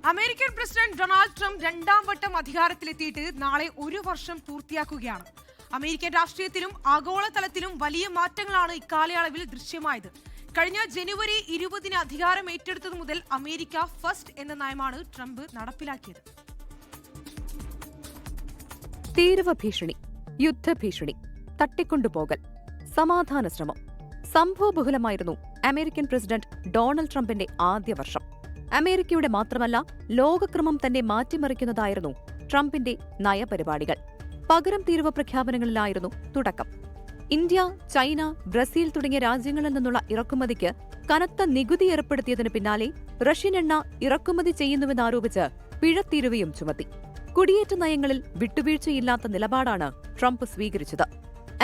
American president Donald Trump രണ്ടാം വട്ടം അധികാരത്തിലെത്തിയിട്ട് നാളെ ഒരു വർഷം പൂർത്തിയാക്കുകയാണ്. അമേരിക്കൻ രാഷ്ട്രീയത്തിലും ആഗോളതലത്തിലും വലിയ മാറ്റങ്ങളാണ് ഇക്കാലയളവിൽ ദൃശ്യമായത്. കഴിഞ്ഞ ജനുവരി 20 അധികാരം ഏറ്റെടുത്തതു മുതൽ അമേരിക്ക ഫസ്റ്റ് എന്ന നയമാണ് ട്രംപ് നടപ്പിലാക്കിയത്. തീവ്ര ഭീഷണി, യുദ്ധഭീഷണി, തട്ടിക്കൊണ്ടുപോകൽ, സമാധാന ശ്രമം. സംഭവബഹുലമായിരുന്നു അമേരിക്കൻ പ്രസിഡന്റ് ഡൊണാൾഡ് ട്രംപിന്റെ ആദ്യ വർഷം. അമേരിക്കയുടെ മാത്രമല്ല ലോകക്രമം തന്നെ മാറ്റിമറിക്കുന്നതായിരുന്നു ട്രംപിന്റെ നയപരിപാടികൾ. പകരം തീരുവ പ്രഖ്യാപനങ്ങളിലായിരുന്നു തുടക്കം. ഇന്ത്യ, ചൈന, ബ്രസീൽ തുടങ്ങിയ രാജ്യങ്ങളിൽ നിന്നുള്ള ഇറക്കുമതിക്ക് കനത്ത നികുതി ഏർപ്പെടുത്തിയതിനു പിന്നാലെ റഷ്യൻ എണ്ണ ഇറക്കുമതി ചെയ്യുന്നുവെന്നാരോപിച്ച് പിഴത്തീരുവയും ചുമത്തി. കുടിയേറ്റ നയങ്ങളിൽ വിട്ടുവീഴ്ചയില്ലാത്ത നിലപാടാണ് ട്രംപ് സ്വീകരിച്ചത്.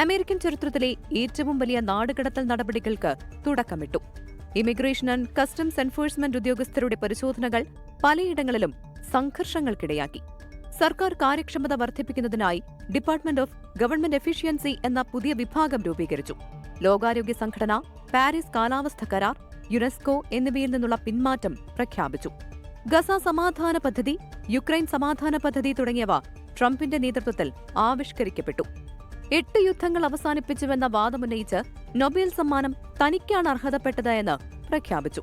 അമേരിക്കൻ ചരിത്രത്തിലെ ഏറ്റവും വലിയ നാടുകടത്തൽ നടപടികൾക്ക് തുടക്കമിട്ടു. ഇമിഗ്രേഷൻ ആൻഡ് കസ്റ്റംസ് എൻഫോഴ്സ്മെന്റ് ഉദ്യോഗസ്ഥരുടെ പരിശോധനകൾ പലയിടങ്ങളിലും സംഘർഷങ്ങൾക്കിടയാക്കി. സർക്കാർ കാര്യക്ഷമത വർദ്ധിപ്പിക്കുന്നതിനായി ഡിപ്പാർട്ട്മെന്റ് ഓഫ് ഗവൺമെന്റ് എഫിഷ്യൻസി എന്ന പുതിയ വിഭാഗം രൂപീകരിച്ചു. ലോകാരോഗ്യ സംഘടന, പാരീസ് കാലാവസ്ഥ കരാർ, യുനെസ്കോ എന്നിവയിൽ നിന്നുള്ള പിന്മാറ്റം പ്രഖ്യാപിച്ചു. ഗസ സമാധാന പദ്ധതി, യുക്രൈൻ സമാധാന പദ്ധതി തുടങ്ങിയവ ട്രംപിന്റെ നേതൃത്വത്തിൽ ആവിഷ്കരിക്കപ്പെട്ടു. 8 യുദ്ധങ്ങൾ അവസാനിപ്പിച്ചുവെന്ന വാദമുന്നയിച്ച് നൊബേൽ സമ്മാനം തനിക്കാണ് അർഹതപ്പെട്ടത് എന്ന് പ്രഖ്യാപിച്ചു.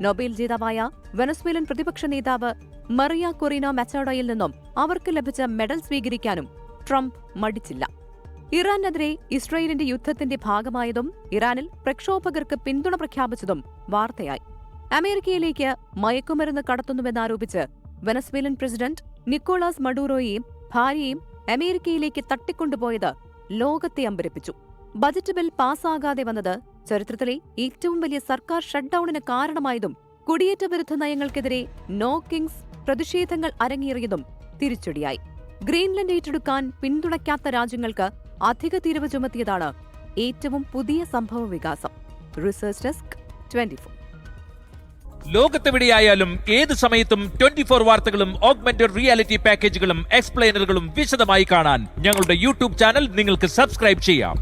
നൊബേൽ ജേതാവായ വെനസ്വേലൻ പ്രതിപക്ഷ നേതാവ് മറിയ കൊറീന മച്ചാഡോയിൽ നിന്നും അവർക്ക് ലഭിച്ച മെഡൽ സ്വീകരിക്കാനും ട്രംപ് മടിച്ചില്ല. ഇറാനെതിരെ ഇസ്രയേലിന്റെ യുദ്ധത്തിന്റെ ഭാഗമായതും ഇറാനിൽ പ്രക്ഷോഭകർക്ക് പിന്തുണ പ്രഖ്യാപിച്ചതും വാർത്തയായി. അമേരിക്കയിലേക്ക് മയക്കുമരുന്ന് കടത്തുന്നുവെന്നാരോപിച്ച് വെനസ്വേലൻ പ്രസിഡന്റ് നിക്കോളാസ് മഡൂറോയെയും ഭാര്യയെയും അമേരിക്കയിലേക്ക് തട്ടിക്കൊണ്ടുപോയത് ലോകത്തെ അമ്പരപ്പിച്ചു. ബജറ്റ് ബിൽ പാസ്സാകാതെ വന്നത് ചരിത്രത്തിലെ ഏറ്റവും വലിയ സർക്കാർ ഷട്ട്ഡൌണിന് കാരണമായതും കുടിയേറ്റ വിരുദ്ധ നയങ്ങൾക്കെതിരെ നോ കിങ്സ് പ്രതിഷേധങ്ങൾ അരങ്ങേറിയതും തിരിച്ചടിയായി. ഗ്രീൻലൻഡ് ഏറ്റെടുക്കാൻ പിന്തുണയ്ക്കാത്ത രാജ്യങ്ങൾക്ക് അധിക തീരുവ ചുമത്തിയതാണ് ഏറ്റവും പുതിയ സംഭവ വികാസം. Research desk 24. ലോകത്തെവിടെയായാലും ഏത് സമയത്തും 24 വാർത്തകളും ഓഗ്മെന്റഡ് റിയാലിറ്റി പാക്കേജുകളും എക്സ്പ്ലെയിനറുകളും വിശദമായി കാണാൻ ഞങ്ങളുടെ യൂട്യൂബ് ചാനൽ നിങ്ങൾക്ക് സബ്സ്ക്രൈബ് ചെയ്യാം.